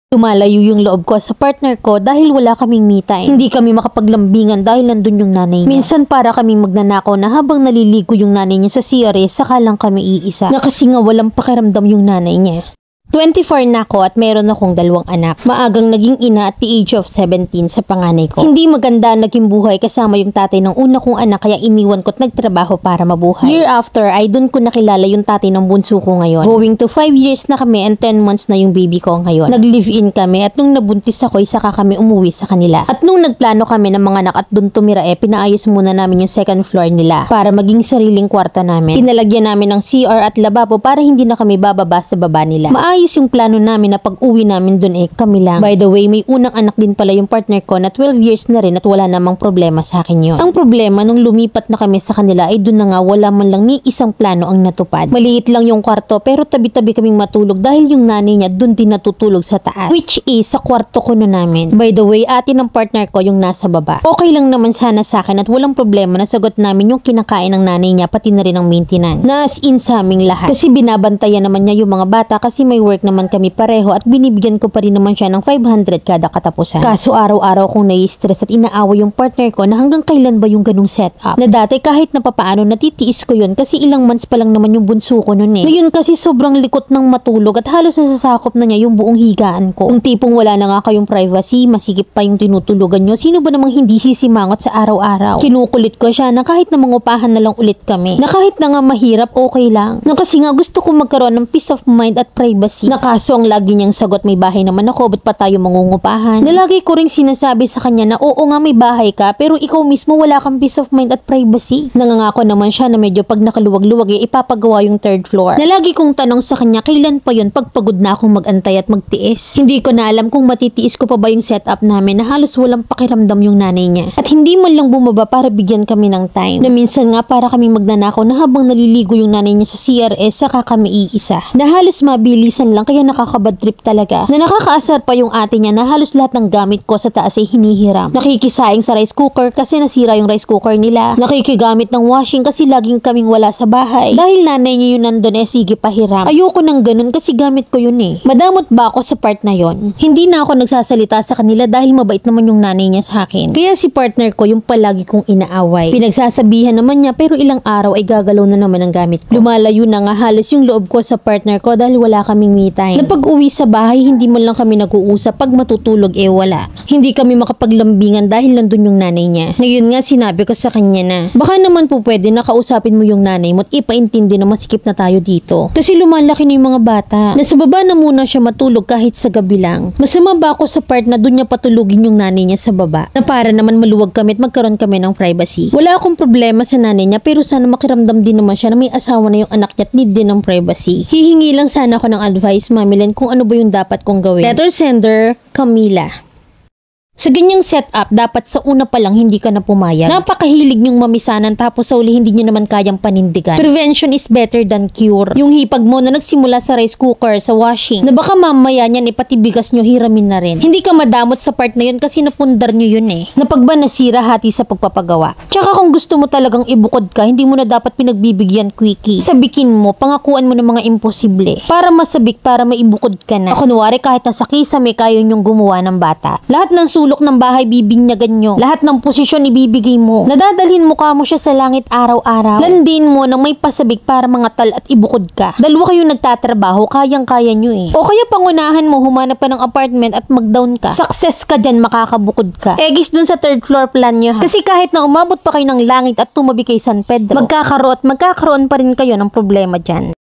Lumalayo yung loob ko sa partner ko dahil wala kaming me time. Hindi kami makapaglambingan dahil nandun yung nanay niya. Minsan para kaming magnanakaw na habang naliligo yung nanay niya sa CRS, saka lang kami iisa. Na kasi nga walang pakiramdam yung nanay niya. 24 na ako at meron akong 2 anak. Maagang naging ina at the age of 17 sa panganay ko. Hindi maganda ang naging buhay kasama yung tatay ng una kong anak kaya iniwan ko at nagtrabaho para mabuhay. Year after ay dun ko nakilala yung tatay ng bunso ko ngayon. Going to 5 years na kami and 10 months na yung baby ko ngayon. Nag-live-in kami at nung nabuntis ako saka kami umuwi sa kanila. At nung nagplano kami ng mga anak at dun tumira pinaayos muna namin yung second floor nila para maging sariling kwarto namin. Pinalagyan namin ng CR at lababo para hindi na kami bababa sa baba nila. Ayos yung plano namin na pag-uwi namin dun kami lang. By the way, may unang anak din pala yung partner ko na 12 years na rin at wala namang problema sa akin yun. Ang problema nung lumipat na kami sa kanila ay dun na nga wala man lang ni isang plano ang natupad. Maliit lang yung kwarto pero tabi-tabi kaming matulog dahil yung nanay niya dun din natutulog sa taas. Which is sa kwarto ko na namin. By the way, ate ng partner ko yung nasa baba. Okay lang naman sana sa akin at walang problema na sagot namin yung kinakain ng nanay niya pati na rin ang maintenance. Na as in sa aming lahat. Kasi binabantayan naman niya yung mga bata kasi may work naman kami pareho at binibigyan ko pa rin naman siya ng 500 kada katapusan. Kaso araw-araw kong nai-stress at inaaway yung partner ko na hanggang kailan ba yung ganung setup. Na dati kahit na papaano natitiis ko yun kasi ilang months pa lang naman yung bunso ko nun Ngayon kasi sobrang likot ng matulog at halos nasasakop na niya yung buong higaan ko. Kung tipong wala na nga kayong privacy, masigip pa yung tinutulugan nyo, sino ba namang hindi sisimangot sa araw-araw? Kinukulit ko siya na kahit na mangupahan na lang ulit kami. Na kahit na nga mahirap, okay lang. Na kasi nga gusto ko magkaroon ng peace of mind at privacy. Kaso ang lagi niyang sagot, may bahay naman ako, ba't pa tayo mangungupahan? Nalagi ko ring sinasabi sa kanya na oo nga may bahay ka, pero ikaw mismo wala kang peace of mind at privacy. Nangangako naman siya na medyo pag nakaluwag-luwag ipapagawa yung 3rd floor. Nalagi kong tanong sa kanya, kailan pa yun pagpagod na akong magantay at magtiis? Hindi ko na alam kung matitiis ko pa ba yung setup namin na halos walang pakiramdam yung nanay niya. At hindi man lang bumaba para bigyan kami ng time. Na minsan nga para kaming magnanakaw na habang naliligo yung nanay niya sa CRS, saka kami iisa. Na halos mabilisan lang kaya nakakabad trip talaga. Na nakakaasar pa yung ate niya na halos lahat ng gamit ko sa taas ay hinihiram. Nakikisaing sa rice cooker kasi nasira yung rice cooker nila. Nakikigamit ng washing kasi laging kaming wala sa bahay. Dahil nanay niya yun nandun sige pahiram. Ayoko nang ganun kasi gamit ko yun Madamot ba ako sa part na yon? Hindi na ako nagsasalita sa kanila dahil mabait naman yung nanay niya sa akin. Kaya si partner ko yung palagi kong inaaway. Pinagsasabihan naman niya pero ilang araw ay gagalaw na naman ang gamit ko. Lumalayo na nga halos yung loob ko sa partner ko dahil wala kaming me time. Na pag-uwi sa bahay, hindi man lang kami nag-uusap. Pag matutulog, wala. Hindi kami makapaglambingan dahil nandun yung nanay niya. Ngayon nga, sinabi ko sa kanya na, baka naman po pwede na kausapin mo yung nanay mo at ipaintindi na masikip na tayo dito. Kasi lumalaki na yung mga bata. Nasa baba na muna siya matulog kahit sa gabi lang. Masama ba ako sa part na dun niya patulugin yung nanay niya sa baba? Na para naman maluwag kami at magkaroon kami ng privacy. Wala akong problema sa nanay niya pero sana makiramdam din naman siya na may asawa na yung anak niya at need din ng privacy. Hihingi lang sana ako ng advice, Mami Len, kung ano ba yung dapat kong gawin. Letter sender, Camila. Sa ganyang setup, dapat sa una pa lang hindi ka na pumayag. Napakahilig niyong mamisanan tapos sa uli hindi niyo naman kayang panindigan. Prevention is better than cure. Yung hipag mo na nagsimula sa rice cooker, sa washing, na baka mamaya niyan pati bigas niyo hiramin na rin. Hindi ka madamot sa part na yun kasi napundar niyo yun Na pag ba nasira hati sa pagpapagawa. Tsaka kung gusto mo talagang ibukod ka, hindi mo na dapat pinagbibigyan quickie. Sabikin mo, pangakuan mo ng mga imposible. Para masabik, para maibukod ka na. Kunwari kahit nasa kisame kayo niyong gumawa ng bata. Lahat ng sulok ng bahay bibinyagan nyo. Lahat ng posisyon ibibigay mo. Nadadalhin mo ka mo siya sa langit araw-araw. Landin mo nang may pasabik para mangatal at ibukod ka. Dalawa kayong nagtatrabaho, kayang-kaya nyo O kaya pangunahan mo, humanap ka ng apartment at mag-down ka. Success ka dyan, makakabukod ka. Egis dun sa 3rd floor plan nyo Kasi kahit na umabot pa kayo ng langit at tumabi kay San Pedro, magkakaroon pa rin kayo ng problema dyan.